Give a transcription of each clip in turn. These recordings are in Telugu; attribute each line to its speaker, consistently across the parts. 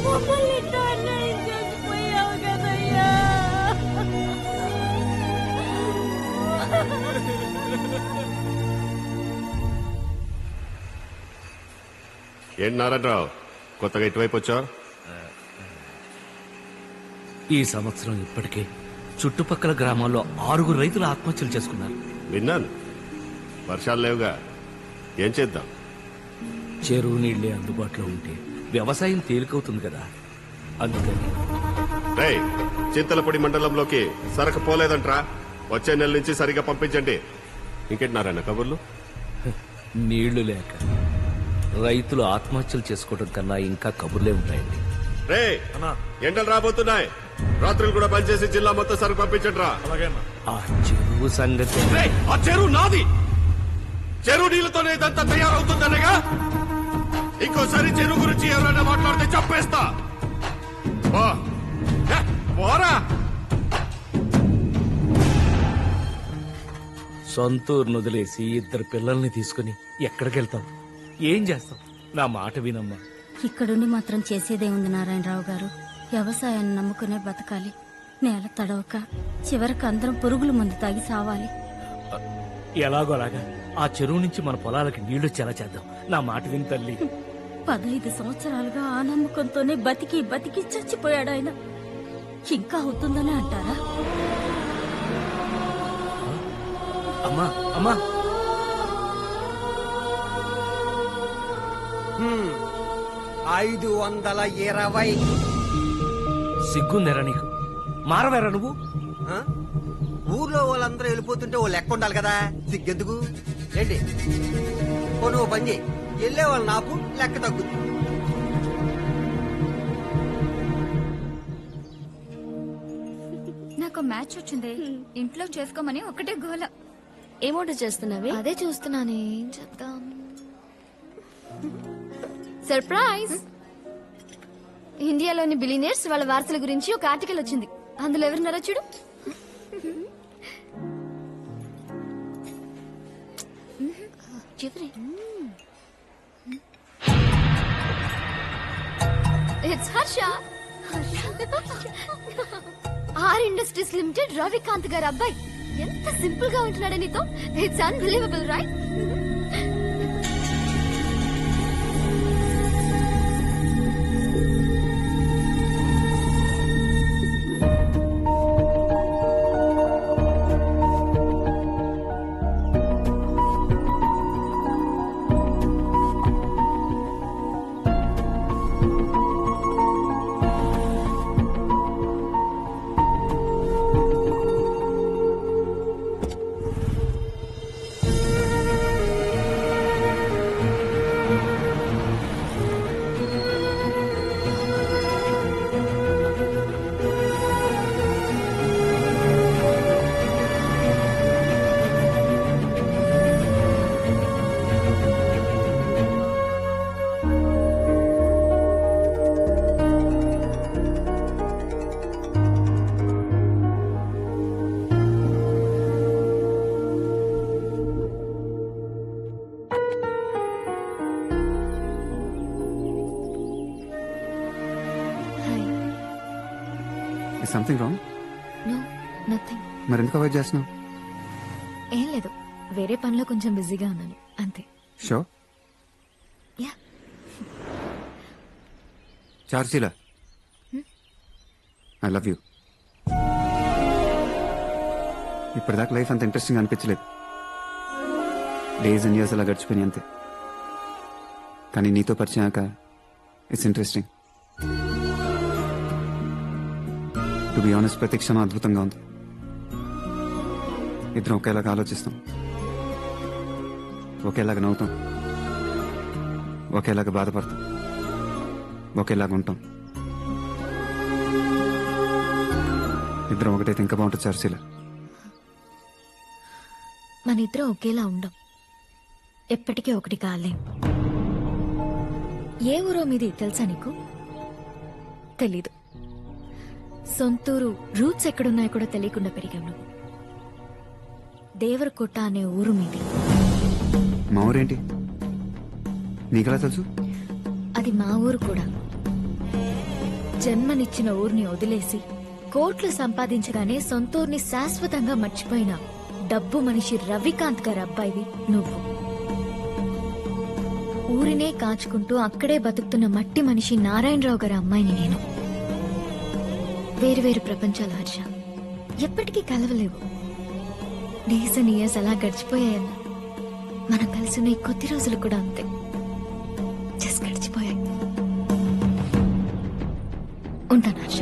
Speaker 1: మమ్మల్ని ఇట్లా అన్యాయం చేసిపోయావు కదయ్యా.
Speaker 2: ఏంటి నారాయణరావు, కొత్తగా ఇటువైపు వచ్చావు?
Speaker 3: ఈ సంవత్సరం ఇప్పటికే చుట్టుపక్కల గ్రామాల్లో 6 రైతులు ఆత్మహత్యలు చేసుకున్నారు.
Speaker 2: విన్నాను. వర్షాలు లేవుగా, ఏం చేద్దాం?
Speaker 3: చెరువు నీళ్లే అందుబాటులో ఉంటే వ్యవసాయం తేలికవుతుంది కదా, అందుకని.
Speaker 2: రేయ్, చింతలపూడి మండలంలోకి సరకు పోలేదంట్రా. వచ్చే నెల నుంచి సరిగా పంపించండి. ఇంకేంటి నారాయణ కబుర్లు?
Speaker 3: నీళ్లు లేక రైతులు ఆత్మహత్యలు చేసుకోవడం కన్నా ఇంకా కబుర్లే ఉంటాయండి.
Speaker 2: రే, ఎండలు రాబోతున్నాయి. రాత్రులు కూడా పనిచేసి జిల్లా మొత్తం సరుకు పంపించండి రా.
Speaker 3: ఆ చెరువు సంగతి.
Speaker 2: ఆ చెరువు నాది. చెరువు నీళ్లతోనే ఇదంతా తయారవుతుందనగా. ఇంకోసారి చెరువు గురించి ఎవరైనా మాట్లాడితే చంపేస్తా. పోరా.
Speaker 3: సొంతూరును వదిలేసి 2 పిల్లల్ని తీసుకుని ఎక్కడికి వెళ్తాం? ఏం చేస్తాం? నా మాట వినమ్మా.
Speaker 1: ఇక్కడుండి మాత్రం చేసేదే ఉంది నారాయణరావు గారు. వ్యవసాయాన్ని నమ్ముకునే బతకాలి. నేల తడవక చివరికి అందరం పురుగుల మందు తాగి సావాలి.
Speaker 3: ఎలాగోలాగా ఆ చెరువు నుంచి మన పొలాలకి నీళ్లు చెల చేద్దాం. నా మాట విని తల్లి.
Speaker 1: 15 సంవత్సరాలుగా ఆ నమ్మకంతోనే బతికి బతికి చచ్చిపోయాడు ఆయన. ఇంకా అవుతుందనే అంటారా?
Speaker 3: అమ్మా అమ్మా,
Speaker 4: 520.
Speaker 3: సిగ్గుందేరా నీకు? మారవేరా నువ్వు?
Speaker 4: ఊర్లో వాళ్ళందరూ వెళ్ళిపోతుంటే ఓ లెక్క ఉండాలి కదా, సిగ్గెందుకు? ఏంటి నువ్వు పని చేయి, వెళ్ళే వాళ్ళు నాకు లెక్క తగ్గుద్ది.
Speaker 5: నాకు మ్యాచ్ వచ్చింది, ఇంట్లో చేసుకోమని ఒకటే గోల.
Speaker 1: ఏం ఆర్డర్ చేస్తున్నావే?
Speaker 5: అదే చూస్తున్నాను, ఏం చెప్తాం. సర్ప్రైజ్! ఇండియాలోని బిలియనర్స్ వాళ్ళ వారసుల గురించి ఒక ఆర్టికల్ వచ్చింది. అందులో ఎవరున్నారో చూడు. It's Harsha. R industries limited Ravikanth గారి అబ్బాయి. ఎంత సింపుల్ గా ఉంటున్నాడు నీతో. It's unbelievable, right?
Speaker 6: Something wrong?
Speaker 5: No, nothing.
Speaker 6: మరి ఎందుకు అవాయిడ్ చేస్తున్నావు?
Speaker 5: ఏం లేదు, వేరే పనిలో కొంచెం బిజీగా ఉన్నాను, అంతే.
Speaker 6: షో
Speaker 5: యా.
Speaker 6: చార్జీలా, ఐ లవ్ యూ. ఇప్పటిదాకా లైఫ్ అంత ఇంట్రెస్టింగ్ అనిపించలేదు. డేస్ అండ్ ఇయర్స్ అలా గడిచిపోయినాయి అంతే. కానీ నీతో పరిచయాక it's interesting. To be honest, ప్రతి క్షణం అద్భుతంగా ఉంది. ఇద్దరం ఒకేలాగా ఆలోచిస్తాం, ఒకేలాగా నవ్వుతాం, ఒకేలాగా బాధపడతాం, ఒకేలాగా ఉంటాం. ఇద్దరం ఒకటైతే ఇంకా బాగుంటుంది చర్చలో.
Speaker 5: మన ఇద్దరం ఒకేలా ఉండం, ఎప్పటికీ ఒకటి కాలేం. ఏ ఊరో మీది తెలుసా నీకు? తెలీదు. సొంతూరు రూట్స్ ఎక్కడున్నాయో కూడా తెలియకుండా పెరిగాం నువ్వు. దేవరకోట అనే ఊరు మీది.
Speaker 6: మా ఊరేంటి? నీకెలా తెలుసు?
Speaker 5: అది మా ఊరు కూడా. జన్మనిచ్చిన ఊరిని వదిలేసి కోట్లు సంపాదించగానే సొంతూర్ని శాశ్వతంగా మర్చిపోయిన డబ్బు మనిషి రవికాంత్ గారి అబ్బాయివి నువ్వు. ఊరినే కాచుకుంటూ అక్కడే బతుకుతున్న మట్టి మనిషి నారాయణరావు గారి అమ్మాయిని నేను. వేరు ప్రపంచాలు హర్ష, ఎప్పటికీ కలవలేవు. డేస్ అండ్ ఇయర్స్ అలా గడిచిపోయాయన్నా మనం కలిసిన ఈ కొద్ది రోజులు కూడా అంతే, జస్ట్ గడిచిపోయాయి. ఉంటాను హర్ష.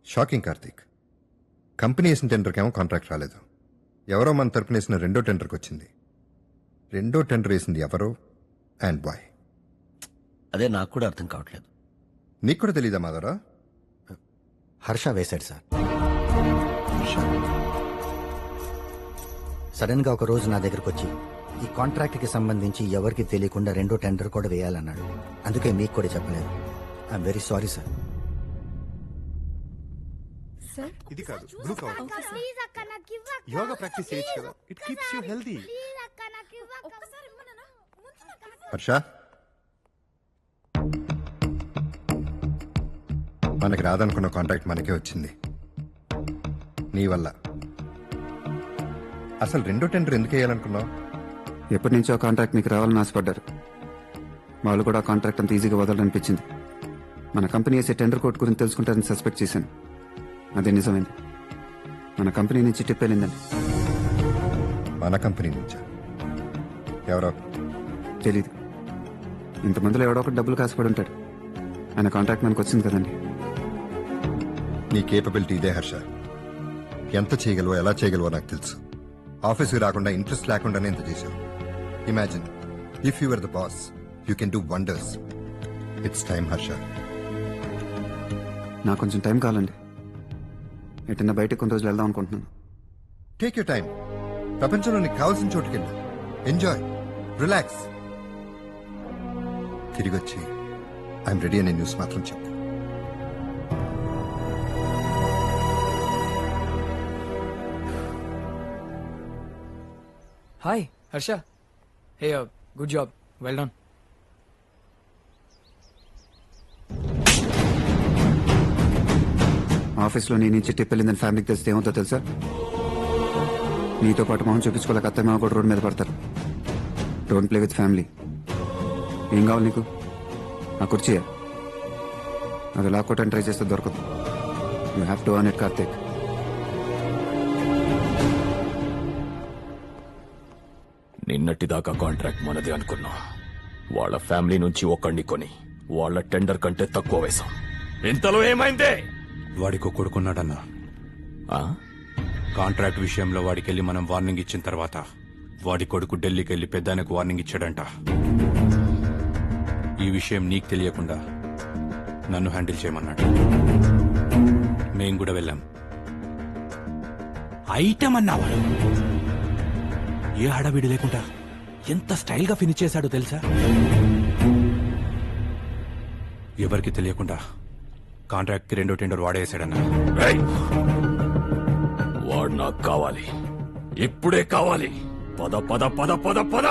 Speaker 7: షాకింగ్ కార్తీక్. కంపెనీ వేసిన టెండర్కి ఏమో కాంట్రాక్ట్ రాలేదు. ఎవరో మన తరపున వేసిన రెండో టెండర్కి వచ్చింది. రెండో టెండర్ వేసింది ఎవరో అండ్ బాయ్.
Speaker 8: అదే నాకు కూడా అర్థం కావట్లేదు.
Speaker 7: నీకు కూడా తెలీదా మాధవరా?
Speaker 8: హర్ష వేశాడు సార్. సడన్ గా ఒక రోజు నా దగ్గరకు వచ్చి ఈ కాంట్రాక్ట్ కి సంబంధించి ఎవరికి తెలియకుండా రెండో టెండర్ కూడా వేయాలన్నాడు. అందుకే మీకు కూడా చెప్పలేదు. I'm very sorry sir.
Speaker 7: ఇది కాదు, బ్లూ కవర్. యోగా ప్రాక్టీస్ చేయొచ్చు కదా, it keeps you healthy. Harsha, మనకి రాదనుకున్న కాంట్రాక్ట్ మనకే వచ్చింది నీ వల్ల. అసలు రెండో టెండర్ ఎందుకు వేయాలనుకున్నావు?
Speaker 6: ఎప్పటి నుంచో కాంట్రాక్ట్ మీకు రావాలని ఆశపడ్డారు. వాళ్ళు కూడా ఆ కాంట్రాక్ట్ అంత ఈజీగా వదలనిపించింది. మన కంపెనీ వేసే టెండర్ కోర్టు గురించి తెలుసుకుంటారని సస్పెక్ట్ చేశాను. అదే నిజమైంది. మన కంపెనీ నుంచి టిప్ వెళ్ళిందండి.
Speaker 7: మన కంపెనీ నుంచా? ఎవరో
Speaker 6: తెలీదు. ఇంతమందిలో ఎవడో ఒకటి డబ్బులు కాసిపడి ఉంటాడు. ఆయన కాంట్రాక్ట్ మనకు వచ్చింది కదండి.
Speaker 7: నీ కేపబిలిటీ ఇదే హర్ష. ఎంత చేయగలవో, ఎలా చేయగలవో నాకు తెలుసు. ఆఫీస్కి రాకుండా, ఇంట్రెస్ట్ లేకుండానే ఎంత చేశావు. Imagine if you are the boss, you can do wonders. It's time Harsha.
Speaker 6: నాకు కొంచెం టైం కావాలండి. ఎటన్నా బయటకు కొన్ని రోజులు వెళ్దాం అనుకుంటున్నాను.
Speaker 7: Take your time. ప్రపంచంలో నీకు కావాల్సిన చోటుకెళ్ళు. Enjoy, relax. తిరిగి వచ్చి ఐఎమ్ రెడీ అనే న్యూస్ మాత్రం చెప్పు.
Speaker 9: Hi, Harsha. Hey, good job. Well done.
Speaker 6: ఆఫీస్లో నీ నుంచి టిప్ వెళ్ళిందని ఫ్యామిలీకి తెలిస్తే ఏమవుతో తెలుసా? నీతో పాటు మొహం చూపించుకోలేక అత్తయ్య మామ కూడా రోడ్డు మీద పడతారు. Don't play with family. ఏం కావాలి నీకు? ఆ కుర్చీయా? అది లాక్కోవటానికి ట్రై చేస్తే దొరకదు. You have to earn it Karthik.
Speaker 3: నిన్నటిదాకా కాంట్రాక్ట్ మనది అనుకున్నా. వాళ్ళ ఫ్యామిలీ నుంచి ఒకడిని కొని వాళ్ళ టెండర్ కంటే తక్కువ వేశాం. ఇంతలో ఏమైందే?
Speaker 10: వాడికి కొడుకున్నాడన్నా.
Speaker 3: ఆ?
Speaker 10: కాంట్రాక్ట్ విషయంలో వాడికెళ్ళి మనం వార్నింగ్ ఇచ్చిన తర్వాత వాడి కొడుకు ఢిల్లీకి వెళ్ళి పెద్దానికి వార్నింగ్ ఇచ్చాడంట. ఈ విషయం నీకు తెలియకుండా నన్ను హ్యాండిల్ చేయమన్నాడు. మేం కూడా వెళ్ళాం. ఐటమ్ అన్నావాడు. ఏ హడావిడి లేకుండా ఎంత స్టైల్ గా ఫినిష్ చేశాడో తెలుసా? ఎవరికి తెలియకుండా కాంట్రాక్ట్ కి రెండో టెండర్ వాడేసాడన్నా.
Speaker 3: రేయ్! వాడు నాకు కావాలి, ఇప్పుడే కావాలి. పద పద పద పద పద.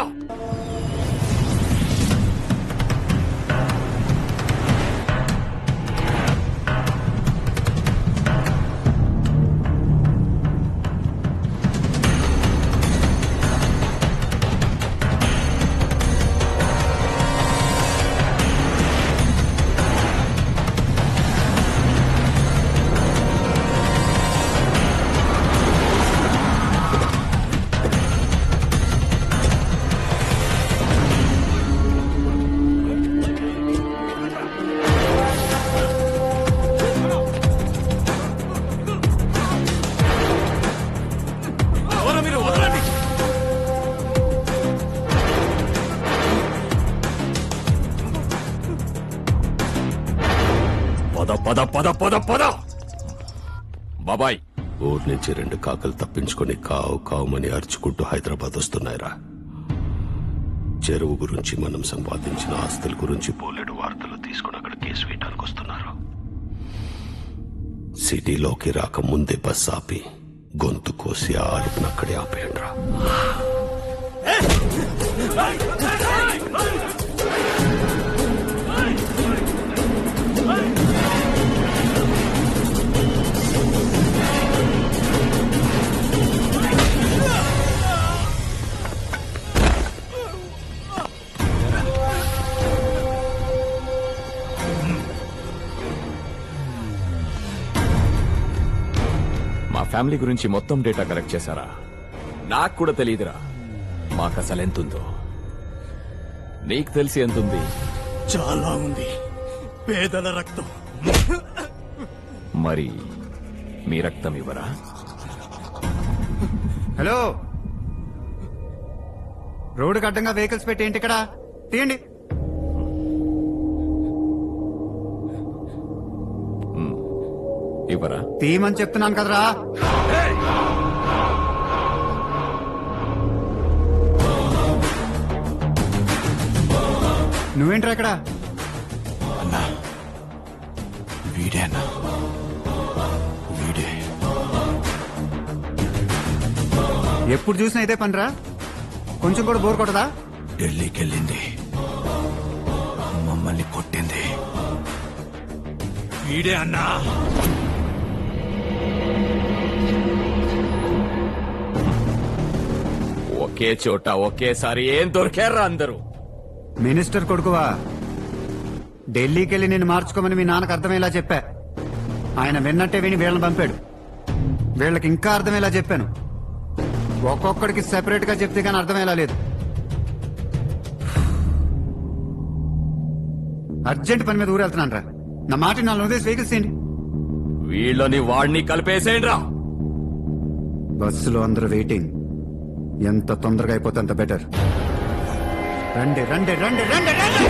Speaker 3: పద పద పద పద పద బాబాయ్.
Speaker 2: ఊరు నుంచి 2 కాకలు తప్పించుకొని కావు కావుమని అరుచుకుంటూ హైదరాబాద్ వస్తున్నాయిరా. చెరువు గురించి మనం సంపాదించిన ఆస్తుల గురించి పోలేడు వార్తలు తీసుకుని అక్కడ కేసు వేయడానికి వస్తున్నారు. సిటీలోకి రాకముందే బస్ ఆపి గొంతు కోసి ఆ అరుపును అక్కడే ఆపేయండిరా.
Speaker 3: మా ఫ్యామిలీ గురించి మొత్తం డేటా కలెక్ట్ చేశారా? నాకు కూడా తెలియదురా మాకు అసలు ఎంతుందో. నీకు తెలిసి ఎంతుంది?
Speaker 2: చాలా ఉంది. పేదల రక్తం.
Speaker 3: మరి మీ రక్తం ఇవ్వరా?
Speaker 6: హలో, రోడ్డుకి అడ్డంగా వెహికల్స్ పెట్టి ఏంటి ఇక్కడ? తీయండి.
Speaker 3: ఇవ్వరా?
Speaker 6: తీయమని చెప్తున్నాను కదరా. నువ్వేంట్రా ఇక్కడ?
Speaker 10: అన్నా వీడే అన్నా, వీడే.
Speaker 6: ఎప్పుడు చూసినా ఇదే పనిరా? కొంచెం కూడా బోర్ కొట్టదా?
Speaker 10: ఢిల్లీకి వెళ్ళింది, మమ్మల్ని కొట్టింది వీడే అన్నా.
Speaker 3: ఒకే చోట ఒకేసారి ఏం దొరికారా అందరూ?
Speaker 6: మినిస్టర్ కొడుకువా? ఢిల్లీకి వెళ్ళి నేను మార్చుకోమని మీ నాన్నకు అర్థమయ్యేలా చెప్పా. ఆయన విన్నట్టే విని వీళ్ళని పంపాడు. వీళ్ళకి ఇంకా అర్థమయ్యేలా చెప్పాను. ఒక్కొక్కడికి సెపరేట్ గా చెప్తే కానీ అర్థమయ్యేలా లేదు. అర్జెంట్ పని మీద ఊరెళ్తున్నాను రా. నా మాట 4 ఉదయం వెహికల్స్ చేయండి.
Speaker 3: వీళ్ళని వాడిని కలిపేసేయండి రా.
Speaker 6: బస్సులో అందరూ వెయిటింగ్. ఎంత తొందరగా అయిపోతే అంత బెటర్. రండి రండి రండి రండి రండి.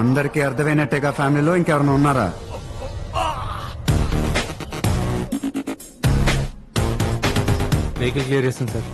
Speaker 6: అందరికీ అర్థమైనట్టేగా ఫ్యామిలీలో ఇంకెవరైనా ఉన్నారా?
Speaker 9: వెహికల్ క్లియర్ చేస్తాను సార్.